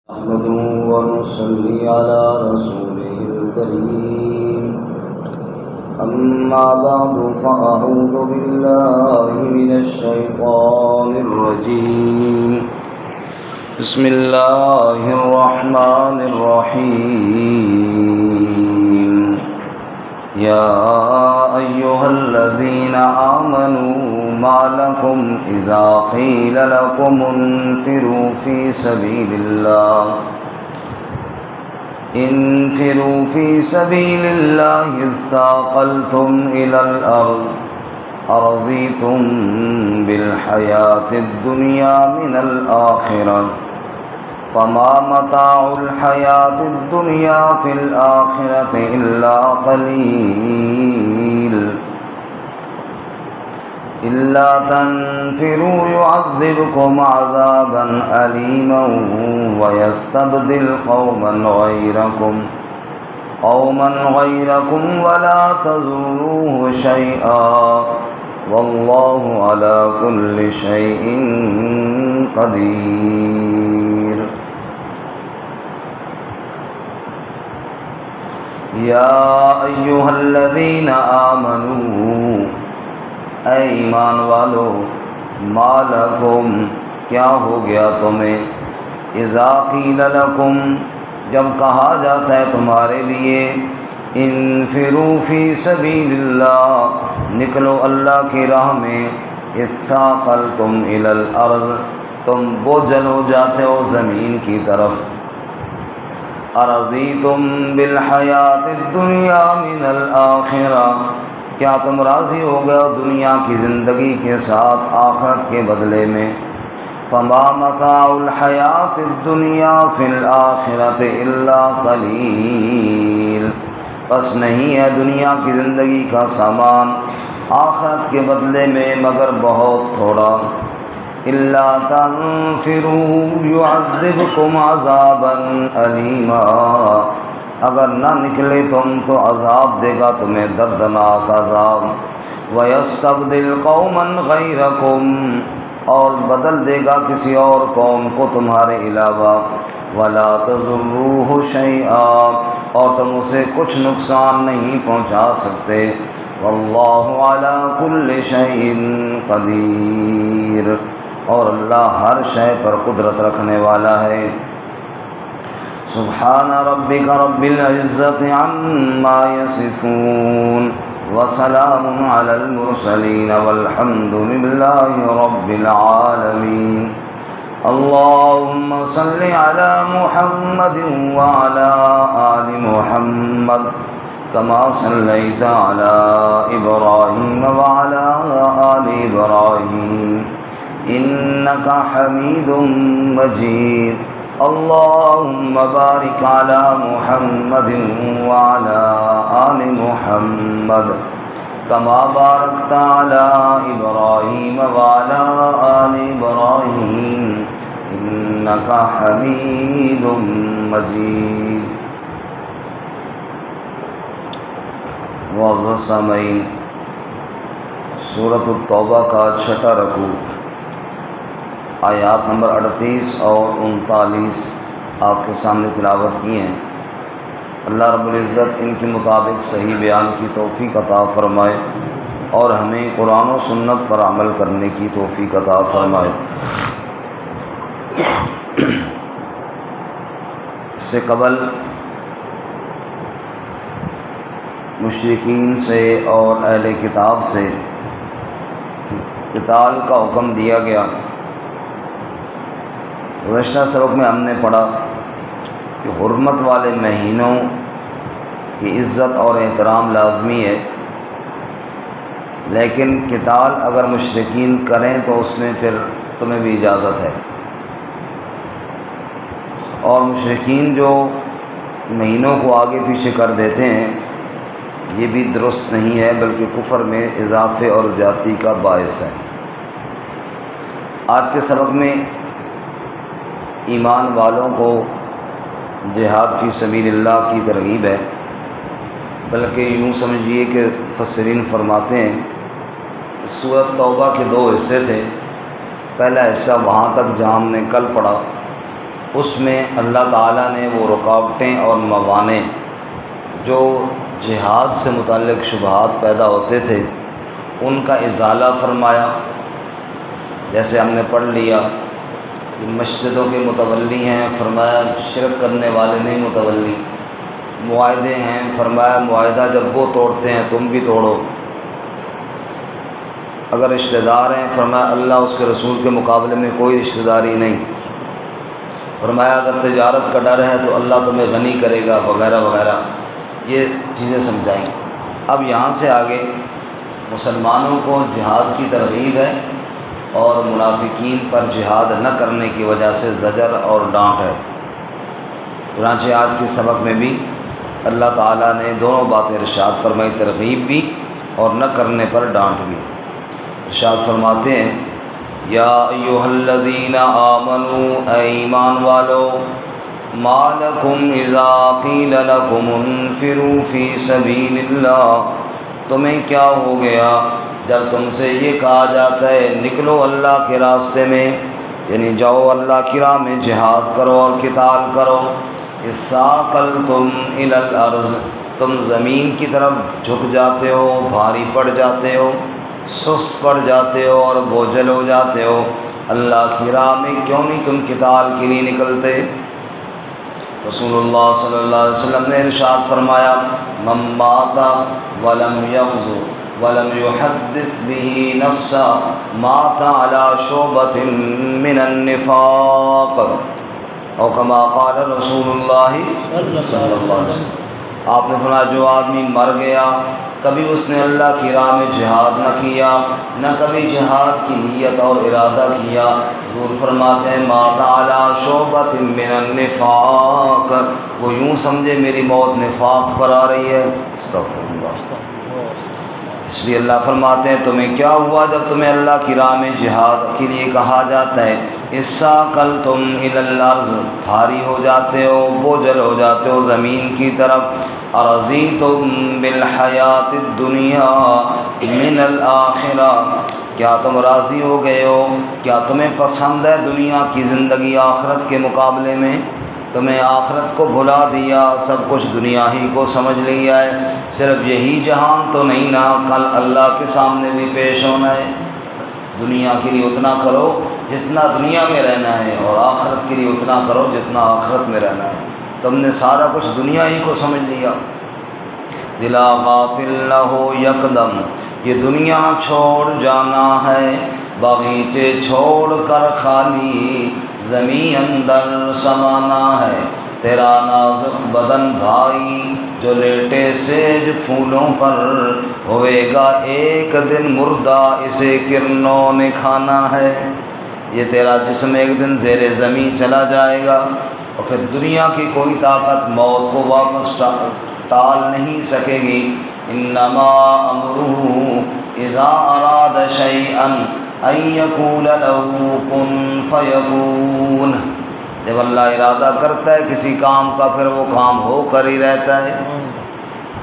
نحمده ونصلي على رسوله الكريم أما بعد فأعوذ بالله من الشيطان الرجيم بسم الله الرحمن الرحيم يا أيها الذين آمنوا ما لكم إذا قيل لكم انفروا في سبيل الله اثاقلتم إلى الأرض أرضيتم بالحياة الدنيا من الآخرة فما متاع الحياة الدنيا في الآخرة إلا قليل إلا تنفروا يعذبكم عذابا أليما ويستبدل قوما غيركم ولا تضروه شيئا والله على كل شيء قدير يا أيها الذين آمنوا اے ایمان والو ما لکم کیا ہو گیا تمہیں اذا قیل لکم جب کہا جاتا ہے تمہارے لیے انفروا فی سبیل اللہ نکلو اللہ کی راہ میں اثاقلتم الی الارض تم بوجھل ہو جاتے ہو زمین کی طرف ارضیتم بالحیات الدنیا من الآخرہ کیا تم راضی ہو گئے دنیا کی زندگی کے ساتھ آخرت کے بدلے میں فما متاع الحیات الدنیا فی الآخرۃ الا قلیل بس نہیں ہے دنیا کی زندگی کا سامان آخرت کے بدلے میں مگر بہت تھوڑا الا تنفروا يعذبكم عذابا الیما اگر نہ نکلے تم تو عذاب دے گا تمہیں دردناک عذاب وَيَسْتَبْدِلْ قَوْمًا غَيْرَكُمْ اور بدل دے گا کسی اور قوم کو تمہارے علاوہ وَلَا تَضُرُّوهُ شَيْئًا اور تم اسے کچھ نقصان نہیں پہنچا سکتے وَاللَّهُ عَلَى كُلِّ شَيْءٍ قَدِيرٌ اور اللہ ہر شے پر قدرت رکھنے والا ہے سبحان ربك رب العزة عما يصفون وسلام على المرسلين والحمد لله رب العالمين اللهم صل على محمد وعلى آل محمد كما صليت على إبراهيم وعلى آل إبراهيم إنك حميد مجيد اللهم بارك على محمد وعلى آل محمد كما باركت على إبراهيم وعلى آل إبراهيم إنك حميد مجيد والسماء سورۃ التوبہ کا چھٹا رکوع آیات نمبر 38 اور 39 آپ کے سامنے تلاوت کی ہیں اللہ رب العزت ان کے مطابق صحیح بیان کی توفیق عطا فرمائے اور ہمیں قرآن و سنت پر عمل کرنے کی توفیق عطا فرمائے اس سے قبل مشرکین سے اور اہل کتاب سے قتال کا حکم دیا گیا گزشتہ سبق میں ہم نے پڑھا کہ حرمت والے مہینوں کی عزت اور احترام لازمی ہے لیکن قتال اگر مشرکین کریں تو اس میں پھر تمہیں بھی اجازت ہے اور مشرکین جو مہینوں کو آگے پیچھے کر دیتے ہیں یہ بھی درست نہیں ہے بلکہ کفر میں اضافے اور زیادتی کا باعث ہے آج کے سبق میں ایمان والوں کو جہاد فی سبیل اللہ کی ترغیب ہے بلکہ یوں سمجھیے کہ مفسرین فرماتے ہیں سورۃ توبہ کے دو حصے تھے. پہلا حصہ وہاں تک جہاں ہم نے کل پڑھا اس میں اللہ تعالیٰ نے وہ رکاوٹیں اور موانع جو جہاد سے متعلق شبہات پیدا ہوتے تھے ان کا ازالہ فرمایا۔ جیسے ہم نے پڑھ لیا کہ مسجدوں کے متولی ہیں، فرمایا شرک کرنے والے نہیں متولی۔ معاہدے ہیں، فرمایا معاہدہ جب وہ توڑتے ہیں تم بھی توڑو۔ اگر رشتہ دار ہیں، فرمایا اللہ اس کے رسول کے مقابلے میں کوئی رشتہ داری نہیں۔ فرمایا اگر تجارت کا ڈر ہے تو اللہ تمہیں غنی کرے گا، وغیرہ وغیرہ، یہ چیزیں سمجھائیں۔ اب یہاں سے آگے مسلمانوں کو جہاد کی ترغیب ہے اور منافقین پر جہاد نہ کرنے کی وجہ سے زجر اور ڈانٹ ہے۔ چنانچہ آج کے سبق میں بھی اللہ تعالیٰ نے دونوں باتیں ارشاد فرمائی، ترغیب بھی اور نہ کرنے پر ڈانٹ بھی۔ ارشاد فرماتے ہیں یا ایھا الذین آمنوا، اے ایمان والو، ما لکم اذا قیل لکم انفروا فی سبیل اللہ، تمہیں کیا ہو گیا جب تم سے یہ کہا جاتا ہے نکلو اللہ کے راستے میں، یعنی جاؤ اللہ کی راہ میں جہاد کرو اور قتال کرو۔ اثاقلتم الی الارض، تم زمین کی طرف جھک جاتے ہو، بھاری پڑ جاتے ہو، سست پڑ جاتے ہو اور بوجھل ہو جاتے ہو، اللہ کی راہ میں کیوں نہیں تم قتال کے لیے نکلتے؟ رسول اللہ صلی اللہ علیہ وسلم نے ارشاد فرمایا من مات ولم یغزو ولم یحدث به نفسا مات علی شعبۃ من النفاق، او کما قال رسول اللہ صلی اللہ علیہ وسلم۔ آپ نے فرمایا جو آدمی مر گیا، کبھی اس نے اللہ کی راہ میں جہاد نہ کیا، نہ کبھی جہاد کی نیت اور ارادہ کیا، حضور فرماتے ہیں مات علی شعبۃ من النفاق، وہ یوں سمجھے میری موت نفاق پر آ رہی ہے۔ استغفر اللہ۔ اس لیے اللہ فرماتے ہیں تمہیں کیا ہوا جب تمہیں اللہ کی راہ میں جہاد کے لیے کہا جاتا ہے اثاقلتم الی الارض، بھاری ہو جاتے ہو، بوجھل ہو جاتے ہو زمین کی طرف۔ ارضیتم بالحیات الدنیا من الآخرہ، کیا تم راضی ہو گئے ہو، کیا تمہیں پسند ہے دنیا کی زندگی آخرت کے مقابلے میں؟ تمہیں آخرت کو بھلا دیا، سب کچھ دنیا ہی کو سمجھ لیا ہے۔ صرف یہی جہان تو نہیں نا، کل اللہ کے سامنے بھی پیش ہونا ہے۔ دنیا کے لیے اتنا کرو جتنا دنیا میں رہنا ہے، اور آخرت کے لیے اتنا کرو جتنا آخرت میں رہنا ہے۔ تم نے سارا کچھ دنیا ہی کو سمجھ لیا۔ دلا غافل نہ ہو یکدم، یہ دنیا چھوڑ جانا ہے، باغیچے چھوڑ کر خالی زمین اندر سمانا ہے۔ تیرا نازک بدن بھائی جو لیٹے سیج پھولوں پر، ہوئے گا ایک دن مردہ اسے کرنوں نے کھانا ہے۔ یہ تیرا جسم ایک دن زیر زمین چلا جائے گا، اور پھر دنیا کی کوئی طاقت موت کو واپس ٹال نہیں سکے گی۔ انما امرہ اذا اراد شیئا ان یقول له کن فیکون، جب اللہ ارادہ کرتا ہے کسی کام کا پھر وہ کام ہو کر ہی رہتا ہے۔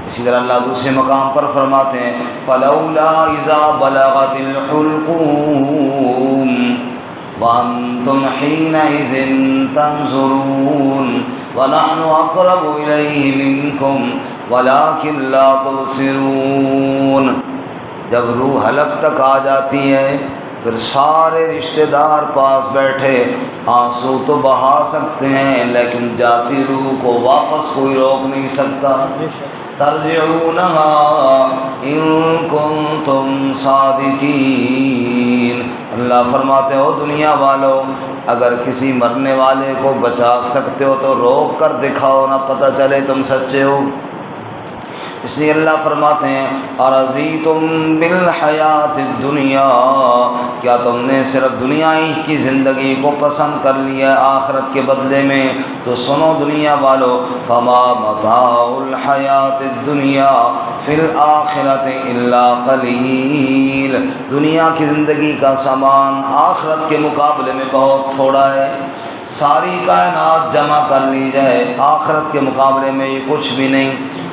اسی طرح اللہ دوسرے مقام پر فرماتے ہیں فلولا اذا بلغت الحلقوم وانتم حینئذ تنظرون ونحن اقرب الیہ منکم ولکن لا تبصرون۔ جب روح حلق تک آ جاتی ہے پھر سارے رشتہ دار پاس بیٹھے آنسو تو بہا سکتے ہیں، لیکن جاتی روح کو واپس کوئی روک نہیں سکتا۔ ترجعونها ان کنتم صادقین، اللہ فرماتے ہو دنیا والو اگر کسی مرنے والے کو بچا سکتے ہو تو روک کر دکھاؤ نہ پتہ چلے تم سچے ہو۔ اس لیے اللہ فرماتے ہیں ارضیتم بالحیات الدنیا، کیا تم نے صرف دنیا ہی کی زندگی کو پسند کر لیا آخرت کے بدلے میں؟ تو سنو دنیا والو فما متاع الحیات الدنیا فی الآخرۃ الا قلیل، دنیا کی زندگی کا سامان آخرت کے مقابلے میں بہت تھوڑا ہے۔ ساری کائنات جمع کر لی جائے آخرت کے مقابلے میں یہ کچھ بھی نہیں۔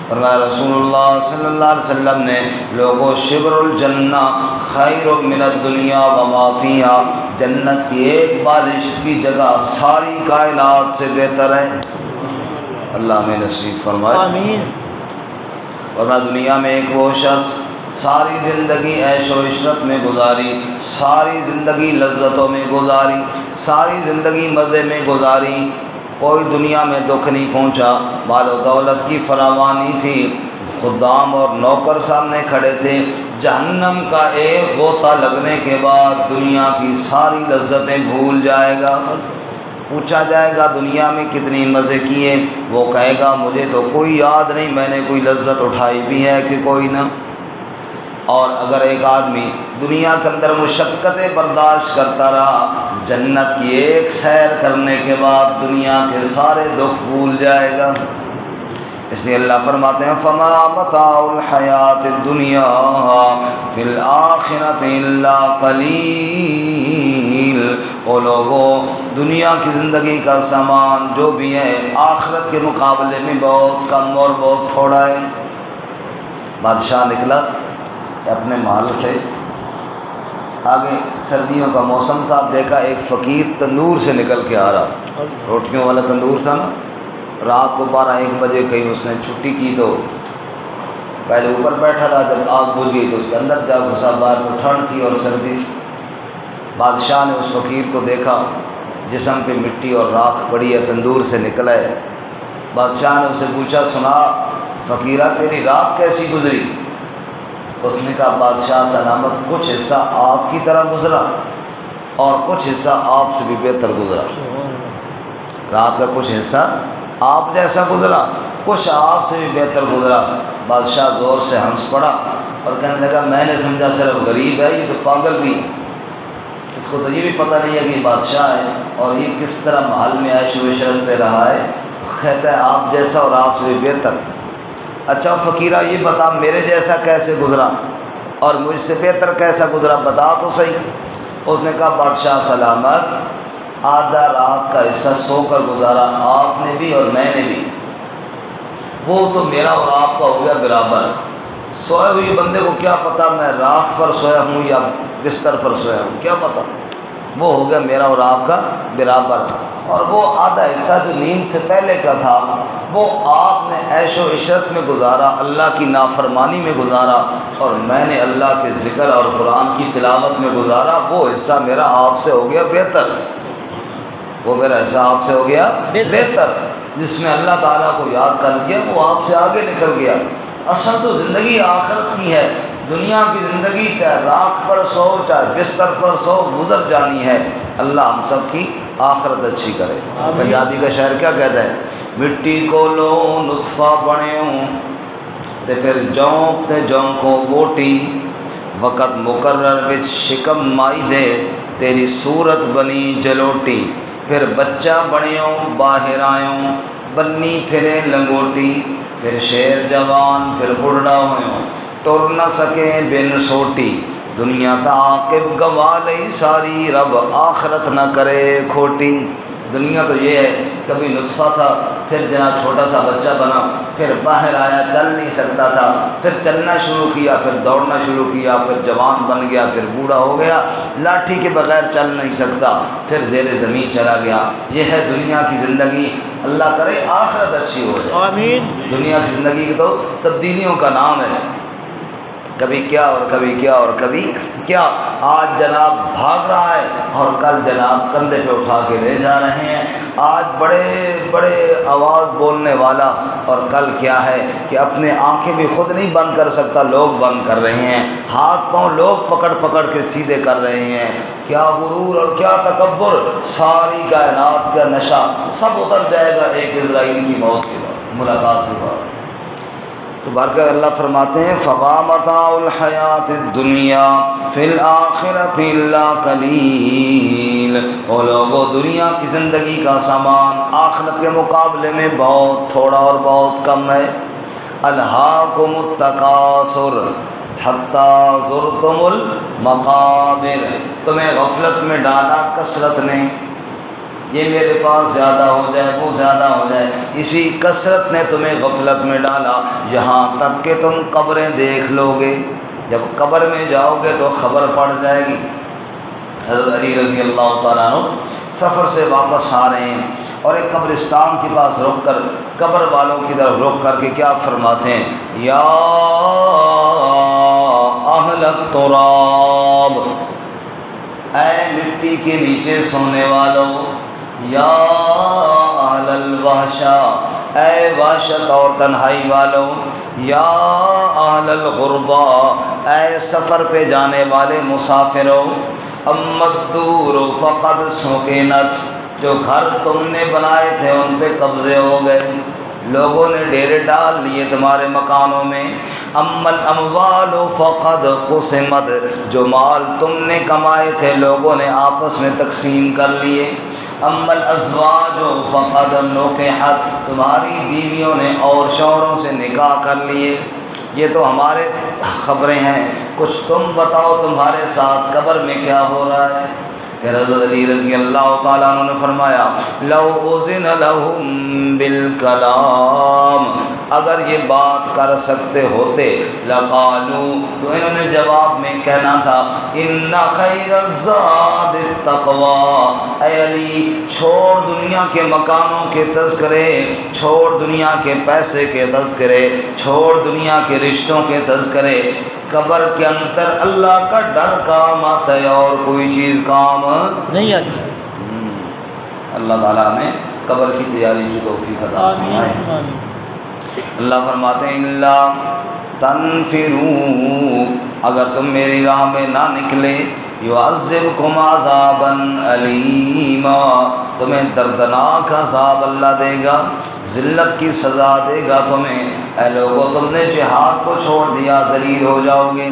فرمایا رسول اللہ صلی اللہ علیہ وسلم نے لوگوں شبر الجنہ خیر من الدنیا وما فیہا، جنت کی ایک بارش کی جگہ ساری کائنات سے بہتر ہے۔ اللہ میں نصیب فرمائے آمین۔ ورنہ دنیا میں ایک وہ شخص ساری زندگی عیش و عشرت میں گزاری، ساری زندگی لذتوں میں گزاری، ساری زندگی مزے میں گزاری، کوئی دنیا میں دکھ نہیں پہنچا، مال و دولت کی فراوانی تھی، خدام اور نوکر سامنے کھڑے تھے، جہنم کا ایک غوطہ لگنے کے بعد دنیا کی ساری لذتیں بھول جائے گا۔ پوچھا جائے گا دنیا میں کتنی مزے کیے، وہ کہے گا مجھے تو کوئی یاد نہیں، میں نے کوئی لذت اٹھائی بھی ہے کہ کوئی نہ۔ اور اگر ایک آدمی دنیا کے اندر مشقتیں برداشت کرتا رہا، جنت کی ایک سیر کرنے کے بعد دنیا کے سارے دکھ بھول جائے گا۔ اس لیے اللہ فرماتے ہیں فما متاع الحیات الدنیا فی الآخرۃ الا قلیل، وہ لوگوں دنیا کی زندگی کا سامان جو بھی ہے آخرت کے مقابلے میں بہت کم اور بہت تھوڑا ہے۔ بادشاہ نکلا اپنے محل سے آگے، سردیوں کا موسم تھا، دیکھا ایک فقیر تندور سے نکل کے آ رہا، روٹیوں والا تندور تھا نا، رات کو 12-1 بجے کہیں اس نے چھٹی کی تو پہلے اوپر بیٹھا رہا، جب آگ بجھ گئی تو اس کے اندر جا گھسا، باہر تو ٹھنڈ تھی اور سردی۔ بادشاہ نے اس فقیر کو دیکھا، جسم پہ مٹی اور راکھ پڑی ہے، تندور سے نکلا ہے۔ بادشاہ نے اسے پوچھا سنا فقیرہ تیری رات کیسی گزری؟ اس نے کہا بادشاہ سلامت، کچھ حصہ آپ کی طرح گزرا اور کچھ حصہ آپ سے بھی بہتر گزرا۔ رات کا کچھ حصہ آپ جیسا گزرا، کچھ آپ سے بھی بہتر گزرا۔ بادشاہ زور سے ہنس پڑا اور کہنے لگا میں نے سمجھا صرف غریب ہے، یہ تو پاگل بھی، اس کو تو یہ بھی پتہ نہیں ہے کہ یہ بادشاہ ہے اور یہ کس طرح محل میں عیش و عشرت پہ رہا ہے۔ کہتا ہے آپ جیسا اور آپ سے بھی بہتر۔ اچھا فقیرہ یہ بتا میرے جیسا کیسے گزرا اور مجھ سے بہتر کیسا گزرا، بتا تو صحیح۔ اس نے کہا بادشاہ سلامت، آدھا رات کا حصہ سو کر گزارا آپ نے بھی اور میں نے بھی، وہ تو میرا اور آپ کا ہو گیا برابر۔ سوئے ہوئے بندے کو کیا پتا میں راکھ پر سویا ہوں یا بستر پر سویا ہوں، کیا پتا، وہ ہو گیا میرا اور آپ کا برابر۔ اور وہ آدھا حصہ جو نیند سے پہلے کا تھا وہ آپ نے عیش و عشرت میں گزارا، اللہ کی نافرمانی میں گزارا، اور میں نے اللہ کے ذکر اور قرآن کی تلاوت میں گزارا، وہ حصہ میرا آپ سے ہو گیا بہتر، وہ میرا حصہ آپ سے ہو گیا بہتر۔ جس میں اللہ تعالیٰ کو یاد کر دیا وہ آپ سے آگے نکل گیا۔ اصل تو زندگی آخرت کی ہے، دنیا کی زندگی چاہے راکھ پر سو چاہے بستر پر سو گزر جانی ہے۔ اللہ ہم سب کی آخرت اچھی کرے۔ پنجابی کا شاعر کیا کہتا ہے، مٹی کو لو نطفہ بنیوں تے پھر جوں تے جوں کو بوٹی، وقت مقرر وچ شکم مائی دے تیری صورت بنی جلوٹی، پھر بچہ بنیوں باہر آیوں بنی پھرے لنگوٹی، پھر شیر جوان پھر بڑھڑا ہوئوں ٹر نہ سکے بن سوٹی، دنیا کا عاقب گوا لئی ساری رب آخرت نہ کرے کھوٹی۔ دنیا تو یہ ہے کبھی نطفہ تھا، پھر جناب چھوٹا سا بچہ بنا، پھر باہر آیا چل نہیں سکتا تھا، پھر چلنا شروع کیا، پھر دوڑنا شروع کیا، پھر جوان بن گیا، پھر بوڑھا ہو گیا، لاٹھی کے بغیر چل نہیں سکتا، پھر زیر زمین چلا گیا۔ یہ ہے دنیا کی زندگی، اللہ کرے آخرت اچھی ہو جائے۔ آمین۔ دنیا کی زندگی کی تو تبدیلیوں کا نام ہے، کبھی کیا اور کبھی کیا اور کبھی کیا۔ آج جناب بھاگ رہا ہے اور کل جناب کندھے پہ اٹھا کے لے جا رہے ہیں، آج بڑے بڑے آواز بولنے والا اور کل کیا ہے کہ اپنے آنکھیں بھی خود نہیں بند کر سکتا، لوگ بند کر رہے ہیں، ہاتھ پاؤں لوگ پکڑ پکڑ کے سیدھے کر رہے ہیں۔ کیا غرور اور کیا تکبر، ساری کائنات کا نشہ سب اتر جائے گا ایک اسرائیل کی موت کے بعد، ملاقات کے بعد۔ تو بارکہ اللہ فرماتے ہیں فما متاع الحیات الدنیا فی الآخرۃ الا قلیل، وہ لوگوں دنیا کی زندگی کا سامان آخرت کے مقابلے میں بہت تھوڑا اور بہت کم ہے۔ الہاکم التکاثر حتی زرتم المقابر، تمہیں غفلت میں ڈالا کثرت نے، یہ میرے پاس زیادہ ہو جائے وہ زیادہ ہو جائے، اسی کثرت نے تمہیں غفلت میں ڈالا، یہاں تک کہ تم قبریں دیکھ لو گے۔ جب قبر میں جاؤ گے تو خبر پڑ جائے گی۔ حضرت علی رضی اللہ تعالیٰ عنہ سفر سے واپس آ رہے ہیں اور ایک قبرستان کے پاس رک کر قبر والوں کی طرف رک کر کے کیا فرماتے ہیں، یا اہل التراب، اے مٹی کے نیچے سونے والوں، یا اہل الوحشہ، اے وحشت اور تنہائی والوں، یا اہل الغربہ، اے سفر پہ جانے والے مسافروں، اما الدور فقد سکنت، جو گھر تم نے بنائے تھے ان پہ قبضے ہو گئے، لوگوں نے ڈیرے ڈال لیے تمہارے مکانوں میں، اما الاموال فقد قسمت، جو مال تم نے کمائے تھے لوگوں نے آپس میں تقسیم کر لیے، اما الازواج فقد نکحت، تمہاری بیویوں نے اور شوہروں سے نکاح کر لیے۔ یہ تو ہمارے خبریں ہیں، کچھ تم بتاؤ تمہارے ساتھ قبر میں کیا ہو رہا ہے۔ پھر حضرت علی رضی اللہ تعالیٰ عنہ نے فرمایا، لو اذن لهم بالکلام، اگر یہ بات کر سکتے ہوتے، لقالوا، تو انہوں نے جواب میں کہنا تھا، ان خیر الزاد التقوی، اے علی چھوڑ دنیا کے مکانوں کے تذکرے، چھوڑ دنیا کے پیسے کے تذکرے، چھوڑ دنیا کے رشتوں کے تذکرے، قبر کے اندر اللہ کا ڈر کام آتا ہے اور کوئی چیز کام نہیں آتی۔ اللہ تعالیٰ نے قبر کی تیاری کی توفیق عطا فرمائے۔ اللہ فرماتے ہیں، اللہ تنفروا، اگر تم میری راہ میں نہ نکلے، یعذبکم عذابا علیما، تمہیں دردناک عذاب اللہ دے گا، ذلت کی سزا دے گا تمہیں۔ اے لوگوں، تم نے جہاد کو چھوڑ دیا، ذلیل ہو جاؤ گے۔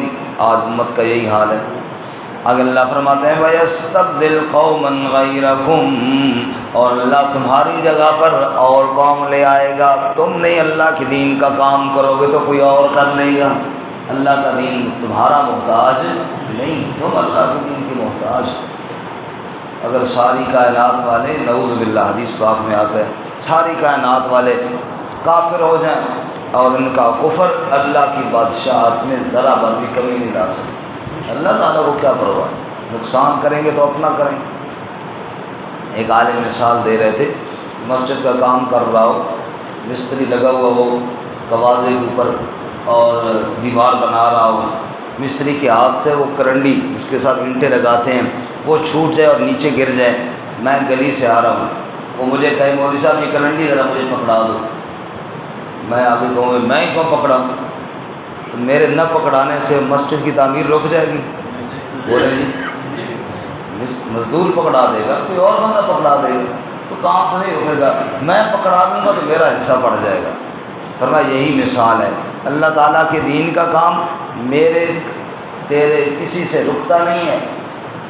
آج امت کا یہی حال ہے۔ اگر اللہ فرماتے ہیں وَيَسْتَبْدِلْ قَوْمًا غَيْرَكُمْ، اور اللہ تمہاری جگہ پر اور قوم لے آئے گا، تم نہیں اللہ کے دین کا کام کرو گے تو کوئی اور کر لے گا۔ اللہ کا دین تمہارا محتاج نہیں، تم اللہ کے دین کے محتاج۔ اگر ساری کائنات والے، نعوذ باللہ، حدیث پاک میں آتا ہے، ساری کائنات والے کافر ہو جائیں اور ان کا کفر اللہ کی بادشاہت میں ذرا بھر بھی کمی نہیں لا سکتے، اللہ تعالیٰ کو کیا پرواہ، نقصان کریں گے تو اپنا کریں۔ ایک عالم مثال دے رہے تھے، مسجد کا کام کر رہا ہو، مستری لگا ہوا ہو کوازے کے اوپر اور دیوار بنا رہا ہو، مستری کے ہاتھ سے وہ کرنڈی اس کے ساتھ اینٹیں لگاتے ہیں، وہ چھوٹ جائے اور نیچے گر جائے، میں گلی سے آ رہا ہوں، وہ مجھے کہے مولوی صاحب یہ کرنڈی ذرا مجھے پکڑا دو، میں آگے کہوں گا میں کیوں پکڑا، تو میرے نہ پکڑانے سے مسجد کی تعمیر رک جائے گی؟ بولے جی مزدور پکڑا دے گا، کوئی اور بندہ پکڑا دے گا تو کام تو نہیں رکے گا، میں پکڑا دوں گا تو میرا حصہ پڑ جائے گا۔ فرمایا یہی مثال ہے، اللہ تعالیٰ کے دین کا کام میرے تیرے کسی سے رکتا نہیں ہے۔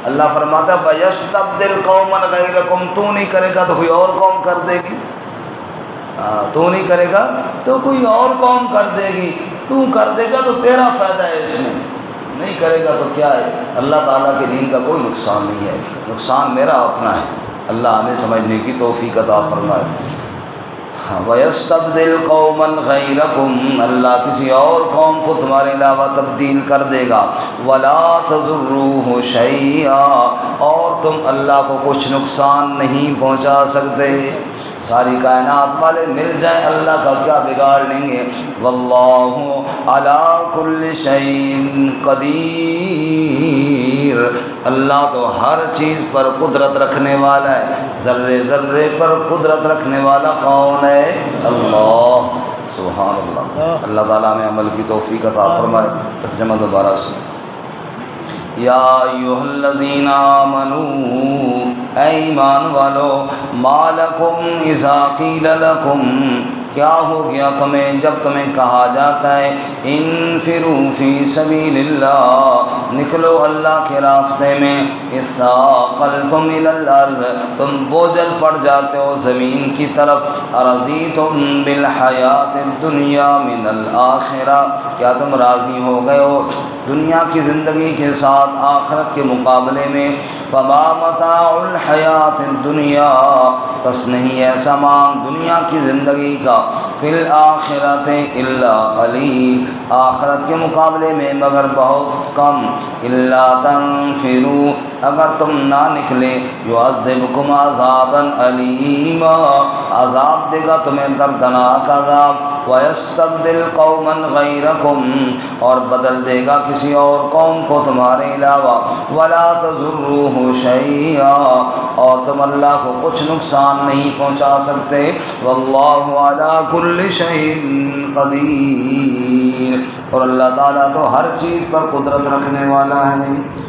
اللہ فرماتا ہے وَيَسْتَبْدِلْ قَوْمًا غَيْرَكُمْ، تو نہیں کرے گا تو کوئی اور قوم کر دے گی، تو نہیں کرے گا تو کوئی اور قوم کر دے گی، تو کر دے گا تو تیرا فائدہ ہے اس میں، نہیں کرے گا تو کیا ہے۔ اللہ تعالیٰ کے دین کا کوئی نقصان نہیں ہے، نقصان میرا اپنا ہے۔ اللہ ہمیں سمجھنے کی توفیق عطا فرمائے۔ وَيَسْتَبْدِلْ قَوْمًا غَيْرَكُمْ، اللہ کسی اور قوم کو تمہارے علاوہ تبدیل کر دے گا۔ وَلَا تَضُرُّوهُ شَيْئًا، اور تم اللہ کو کچھ نقصان نہیں پہنچا سکتے۔ ساری کائنات والے مل جائیں اللہ کا کیا بگاڑ لیں گے۔ وَاللَّهُ عَلَى كُلِّ شَيْءٍ قَدِيرٌ، اللہ تو ہر چیز پر قدرت رکھنے والا ہے، ذرے ذرے پر قدرت رکھنے والا کون ہے؟ اللہ، سبحان اللہ۔ اللہ تعالیٰ میں عمل کی توفیق عطا فرمائے۔ ترجمہ دوبارہ سے، یا ایھا الذین آمنوا، اے ایمان والو، ما لکم اذا قیل لکم، کیا ہو گیا تمہیں جب تمہیں کہا جاتا ہے انفروا فی سبیل اللہ، نکلو اللہ کے راستے میں، اثاقلتم الی الارض، تم بوجھل پڑ جاتے ہو زمین کی طرف، ارضیتم بالحیات الدنیا من الآخرہ، کیا تم راضی ہو گئے ہو دنیا کی زندگی کے ساتھ آخرت کے مقابلے میں؟ فما متاع الحیات الدنیا، بس نہیں ہے سامان دنیا کی زندگی کا، فی الآخرۃ الا قلیل، آخرت کے مقابلے میں مگر بہت کم، الا تنفروا، اگر تم نہ نکلے، یعذبکم عذابا علیما، عذاب دے گا تمہیں دردناک عذاب، وَيَسْتَبْدِلْ قَوْمًا غَيْرَكُمْ، اور بدل دے گا کسی اور قوم کو تمہارے علاوہ، وَلَا تَضُرُّوهُ شَيْئًا، اور تم اللہ کو کچھ نقصان نہیں پہنچا سکتے، وَاللَّهُ عَلَى كُلِّ شَيْءٍ قَدِيرٌ، اور اللہ تعالیٰ تو ہر چیز پر قدرت رکھنے والا ہے۔